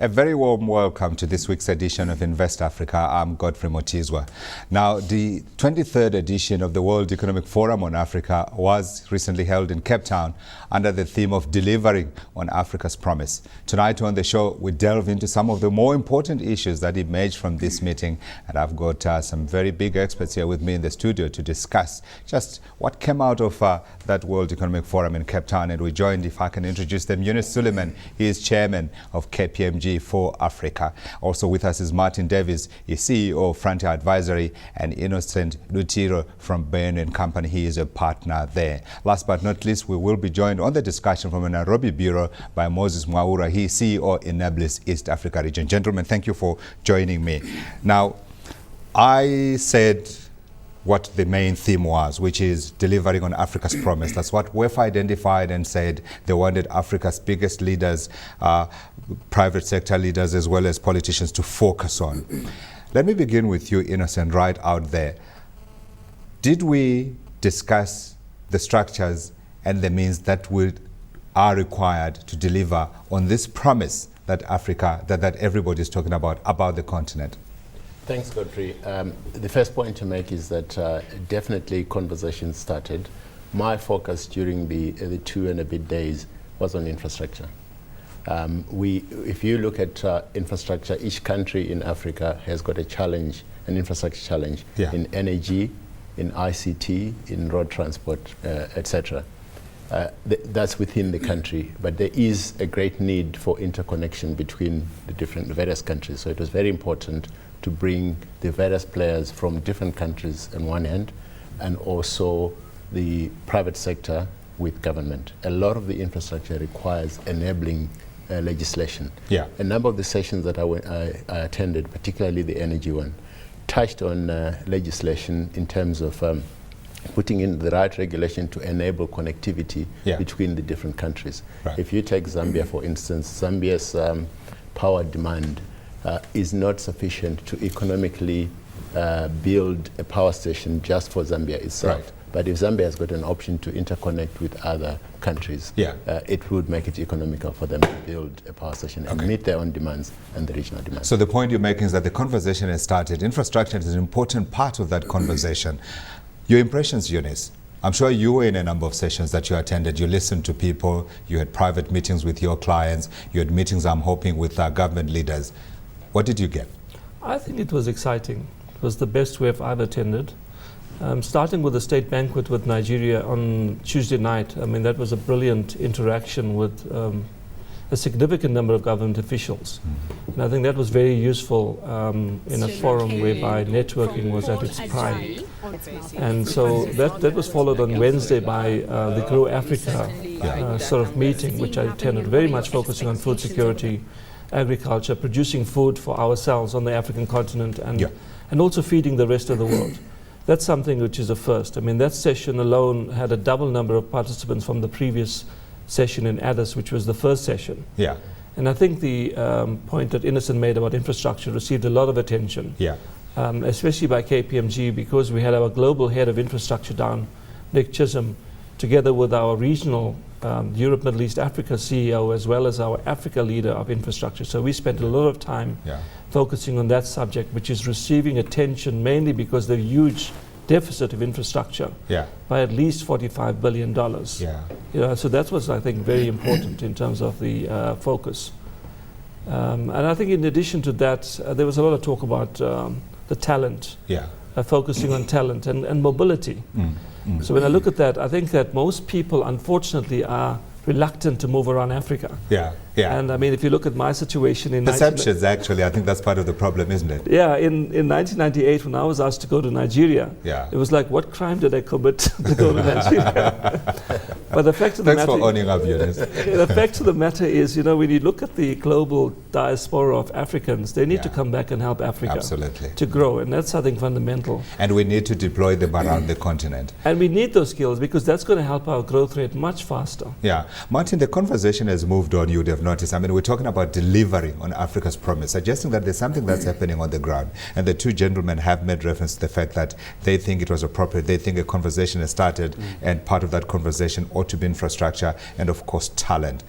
A very warm welcome to this week's edition of Invest Africa. I'm Godfrey Motizwa. Now, the 23rd edition of the World Economic Forum on Africa was recently held in Cape Town under the theme of delivering on Africa's promise. Tonight on the show, we delve into some of the more important issues that emerged from this meeting, and I've got some very big experts here with me in the studio to discuss just what came out of that World Economic Forum in Cape Town. And we're joined, if I can introduce them, Yunus Suleman. He is chairman of KPMG for Africa. Also with us is Martyn Davies, he's CEO of Frontier Advisory, and Innocent Dutiro from Bain Company. He is a partner there. Last but not least, we will be joined on the discussion from the Nairobi Bureau by Moses Mwaura. He is CEO of Enablis East Africa Region. Gentlemen, thank you for joining me. Now, I said what the main theme was, which is delivering on Africa's promise. That's what WEF identified and said they wanted Africa's biggest leaders, private sector leaders, as well as politicians to focus on. Let me begin with you, Innocent, right out there. Did we discuss the structures and the means that are required to deliver on this promise that Africa, that everybody is talking about the continent? Thanks, Godfrey. The first point to make is that definitely conversations started. My focus during the 2 and a bit days was on infrastructure. If you look at infrastructure, each country in Africa has got a challenge, an infrastructure challenge, in energy, in ICT, in road transport, etc. That's within the country, but there is a great need for interconnection between the various countries. So it was very important to bring the various players from different countries on one end, and also the private sector with government. A lot of the infrastructure requires enabling legislation. A number of the sessions that I attended, particularly the energy one, touched on legislation in terms of putting in the right regulation to enable connectivity between the different countries. If you take Zambia, for instance, Zambia's power demand is not sufficient to economically build a power station just for Zambia itself. But if Zambia has got an option to interconnect with other countries, it would make it economical for them to build a power station and meet their own demands and the regional demands. So the point you're making is that the conversation has started. Infrastructure is an important part of that conversation. Your impressions, Yunus? I'm sure you were in a number of sessions that you attended. You listened to people, you had private meetings with your clients, you had meetings, I'm hoping, with government leaders. What did you get? I think it was exciting. It was the best WEF I've attended. Starting with the state banquet with Nigeria on Tuesday night, I mean, that was a brilliant interaction with a significant number of government officials. And I think that was very useful in a forum whereby networking was at its prime. And so that was followed on Wednesday by the Grow Africa sort of meeting, which I attended, very much focusing on food security, agriculture, producing food for ourselves on the African continent, and also feeding the rest of the world. That's something which is a first. I mean, that session alone had a double number of participants from the previous session in Addis, which was the first session. And I think the point that Innocent made about infrastructure received a lot of attention, especially by KPMG, because we had our global head of infrastructure down, Nick Chisholm, together with our regional Europe, Middle East, Africa CEO, as well as our Africa leader of infrastructure. So we spent a lot of time focusing on that subject, which is receiving attention mainly because the huge deficit of infrastructure by at least $45 billion. So that was, I think, very important in terms of the focus. And I think in addition to that, there was a lot of talk about the talent, focusing on talent and mobility. So when I look at that, I think that most people, unfortunately, are reluctant to move around Africa. And I mean, if you look at my situation in perceptions, actually, I think that's part of the problem, isn't it? In 1998, when I was asked to go to Nigeria, it was like, what crime did I commit to go to Nigeria? But the fact of the matter, for owning up, Yunus. The fact of the matter is, you know, when you look at the global diaspora of Africans, they need to come back and help Africa to grow, and that's, I think, fundamental. And we need to deploy them around the continent. And we need those skills because that's going to help our growth rate much faster. Martyn, the conversation has moved on, you would have noticed. I mean, we're talking about delivering on Africa's promise, suggesting that there's something that's happening on the ground. And the two gentlemen have made reference to the fact that they think it was appropriate. They think a conversation has started, and part of that conversation ought to be infrastructure and, of course, talent.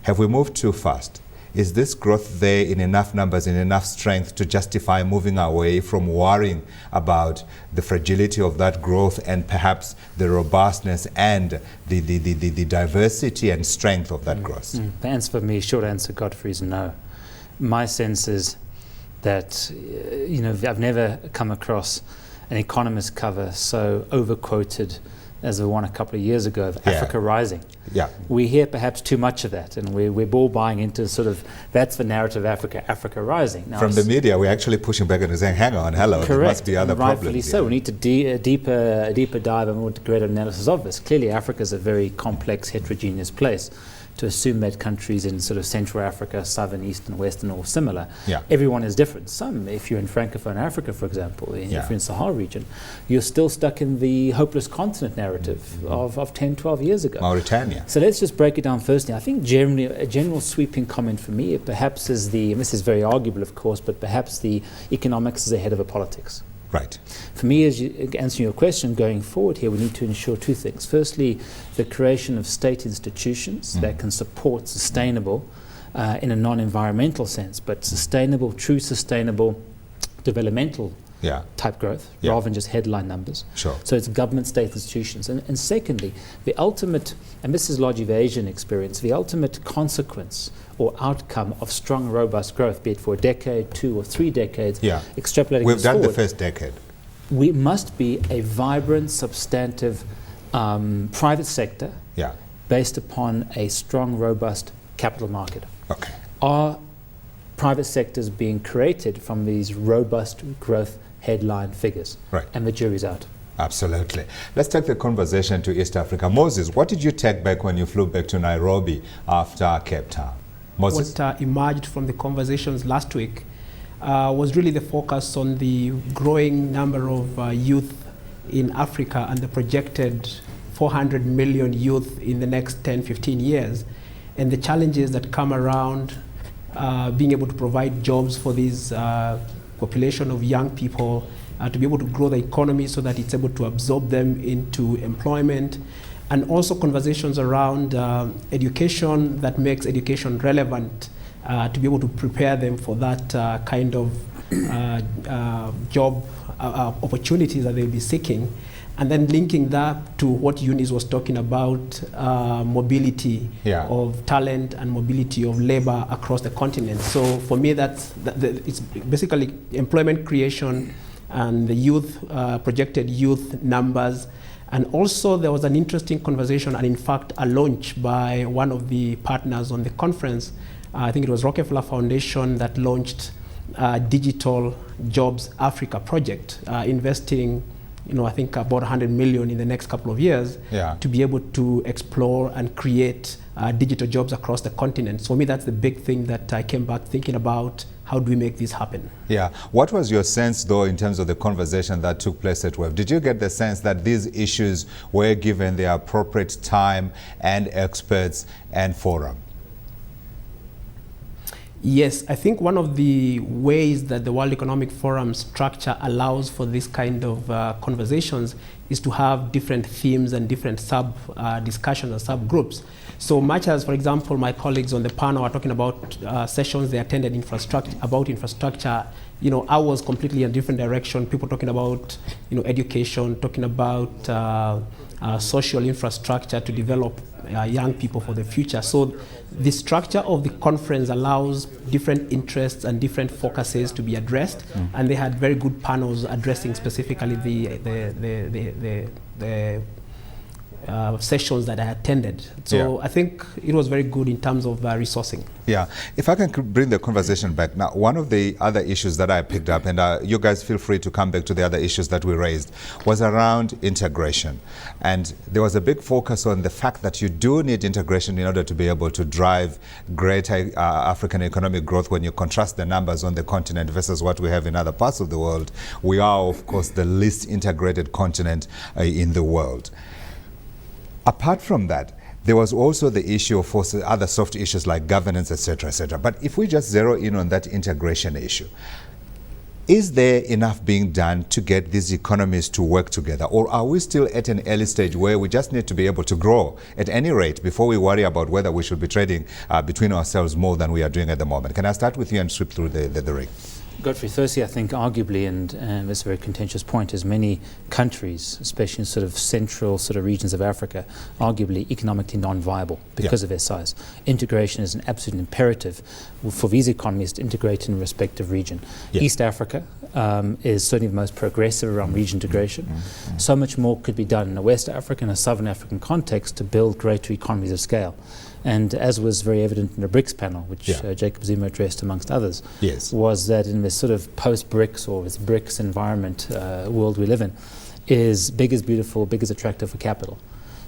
Have we moved too fast? is this growth there in enough numbers, in enough strength to justify moving away from worrying about the fragility of that growth and perhaps the robustness and the diversity and strength of that growth? The answer for me, short answer, Godfrey, is no. My sense is that, I've never come across an economist cover so overquoted as the one a couple of years ago of Africa Rising. Yeah. We hear perhaps too much of that, and we're all buying into sort of, that's the narrative of Africa Rising. Now, from the media, we're actually pushing back and saying, hang on, hello, correct, there must be other problems. Rightfully so. We need to deeper dive and more greater analysis of this. Clearly, Africa is a very complex, heterogeneous place. To assume that countries in sort of Central Africa, Southern, Eastern, Western, all similar. Yeah. Everyone is different. Some, if you're in Francophone Africa, for example, if you're in Sahel region, you're still stuck in the hopeless continent narrative of 10, 12 years ago. Mauritania. So let's just break it down firstly. I think generally, a general sweeping comment for me, perhaps is and this is very arguable, of course, but perhaps the economics is ahead of the politics. Right. For me, as you answering your question, going forward here, we need to ensure two things. Firstly, the creation of state institutions that can support sustainable, in a non-environmental sense, but sustainable, true sustainable developmental type growth, rather than just headline numbers. Sure. So it's government state institutions. And secondly, the ultimate, and this is largely the Asian experience, the ultimate consequence or outcome of strong, robust growth, be it for a decade, 2 or 3 decades, extrapolating We've done forward, the first decade. We must be a vibrant, substantive private sector based upon a strong, robust capital market. Okay. Are private sectors being created from these robust growth headline figures? Right. And the jury's out. Absolutely. Let's take the conversation to East Africa. Moses, what did you take back when you flew back to Nairobi after Cape Town? Moses? What emerged from the conversations last week was really the focus on the growing number of youth in Africa and the projected 400 million youth in the next 10, 15 years, and the challenges that come around being able to provide jobs for this population of young people, to be able to grow the economy so that it's able to absorb them into employment, and also conversations around education that makes education relevant to be able to prepare them for that kind of job opportunities that they'll be seeking. And then linking that to what Yunus was talking about, mobility of talent and mobility of labor across the continent. So for me, it's basically employment creation and the youth, projected youth numbers. And also there was an interesting conversation and in fact a launch by one of the partners on the conference. I think it was Rockefeller Foundation that launched Digital Jobs Africa project, investing I think about 100 million in the next couple of years to be able to explore and create digital jobs across the continent. So for me, that's the big thing that I came back thinking about. How do we make this happen? Yeah. What was your sense, though, in terms of the conversation that took place at WEF? Did you get the sense that these issues were given the appropriate time and experts and forum? Yes, I think one of the ways that the World Economic Forum structure allows for this kind of conversations is to have different themes and different discussions and subgroups. So much as, for example, my colleagues on the panel are talking about sessions they attended about infrastructure, I was completely in a different direction. People talking about, education, talking about social infrastructure to develop young people for the future. So the structure of the conference allows different interests and different focuses to be addressed, and they had very good panels addressing specifically the sessions that I attended. So I think it was very good in terms of resourcing. Yeah, if I can bring the conversation back. Now, one of the other issues that I picked up, and you guys feel free to come back to the other issues that we raised, was around integration. And there was a big focus on the fact that you do need integration in order to be able to drive greater African economic growth. When you contrast the numbers on the continent versus what we have in other parts of the world, we are, of course, the least integrated continent in the world. Apart from that, there was also the issue of other soft issues like governance, etc., etc. But if we just zero in on that integration issue, Is there enough being done to get these economies to work together? Or are we still at an early stage where we just need to be able to grow at any rate before we worry about whether we should be trading between ourselves more than we are doing at the moment? Can I start with you and sweep through the ring? Godfrey, firstly, I think arguably, and that's a very contentious point, as many countries, especially in sort of central sort of regions of Africa, arguably economically non-viable because of their size. Integration is an absolute imperative for these economies to integrate in a respective region. East Africa is certainly the most progressive around region integration. So much more could be done in a West African and a Southern African context to build greater economies of scale. And as was very evident in the BRICS panel, which Jacob Zuma addressed amongst others, was that in this sort of post-BRICS or this BRICS environment world we live in, is big is beautiful, big is attractive for capital.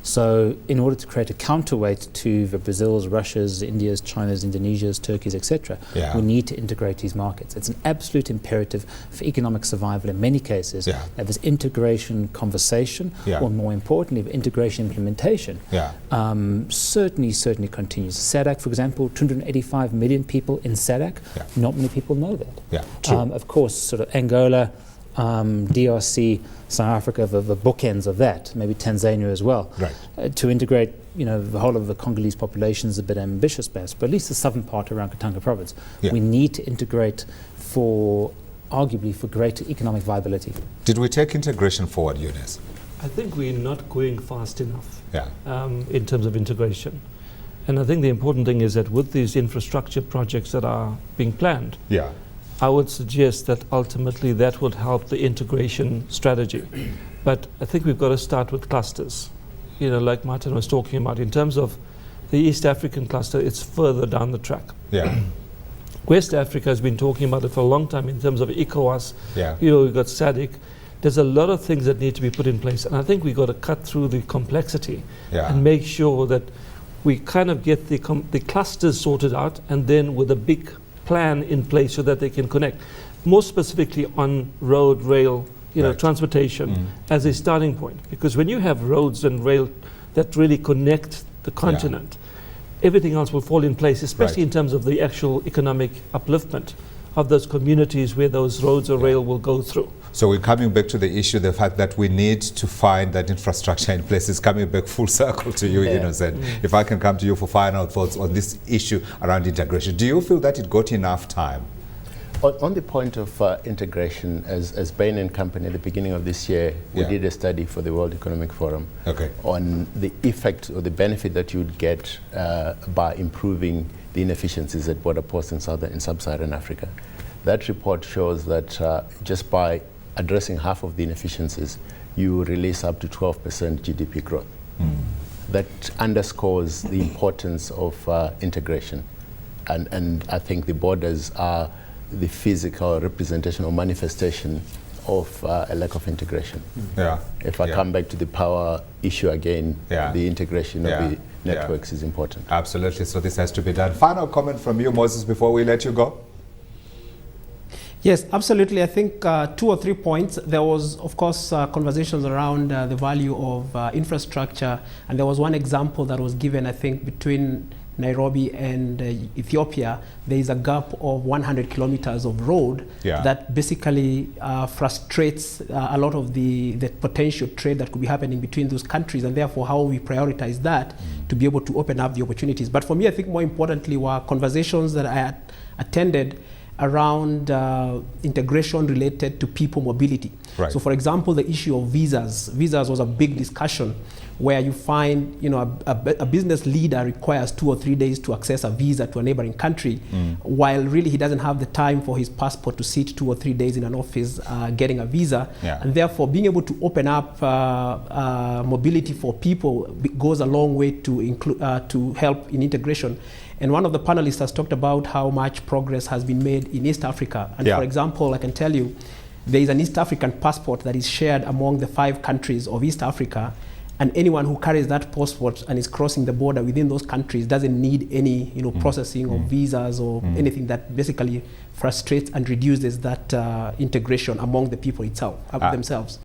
So in order to create a counterweight to the Brazils, Russias, Indias, Chinas, Indonesias, Turkeys, etc., we need to integrate these markets. It's an absolute imperative for economic survival in many cases that this integration conversation, or more importantly, the integration implementation, certainly continues. SADC, for example, 285 million people in SADC, not many people know that. Of course, sort of Angola, DRC, South Africa, the bookends of that, maybe Tanzania as well. To integrate, the whole of the Congolese population is a bit ambitious, perhaps, but at least the southern part around Katanga province. We need to integrate arguably for greater economic viability. Did we take integration forward, Yunus? I think we're not going fast enough in terms of integration. And I think the important thing is that with these infrastructure projects that are being planned, I would suggest that ultimately that would help the integration strategy. But I think we've got to start with clusters. Like Martyn was talking about, in terms of the East African cluster, it's further down the track. West Africa has been talking about it for a long time in terms of ECOWAS. We've got SADC. There's a lot of things that need to be put in place. And I think we've got to cut through the complexity and make sure that we kind of get the clusters sorted out, and then with a big plan in place so that they can connect, more specifically on road, rail, transportation as a starting point. Because when you have roads and rail that really connect the continent, everything else will fall in place, especially in terms of the actual economic upliftment of those communities where those roads or rail will go through. So we're coming back to the issue, the fact that we need to find that infrastructure in place. Is coming back full circle to you, Innocent. If I can come to you for final thoughts on this issue around integration. Do you feel that it got enough time? On the point of integration, as Bain Company at the beginning of this year, we did a study for the World Economic Forum on the effect or the benefit that you would get by improving the inefficiencies at border posts in sub-Saharan Africa. That report shows that just by addressing half of the inefficiencies, you release up to 12% GDP growth. That underscores the importance of integration. And I think the borders are the physical representation or manifestation of a lack of integration. If I come back to the power issue again, the integration of the networks is important. Absolutely, so this has to be done. Final comment from you, Moses, before we let you go. Yes, absolutely. I think 2 or 3 points. There was, of course, conversations around the value of infrastructure. And there was one example that was given, I think, between Nairobi and Ethiopia. There is a gap of 100 kilometers of road that basically frustrates a lot of the potential trade that could be happening between those countries. And therefore, how we prioritize that to be able to open up the opportunities. But for me, I think more importantly were conversations that I attended around integration related to people mobility. So for example, the issue of visas. Visas was a big discussion where you find, a business leader requires 2 or 3 days to access a visa to a neighboring country, while really he doesn't have the time for his passport to sit 2 or 3 days in an office getting a visa. And therefore, being able to open up mobility for people goes a long way to help in integration. And one of the panelists has talked about how much progress has been made in East Africa. And for example, I can tell you, there is an East African passport that is shared among the 5 countries of East Africa. And anyone who carries that passport and is crossing the border within those countries doesn't need any processing of visas or anything that basically frustrates and reduces that integration among the people themselves.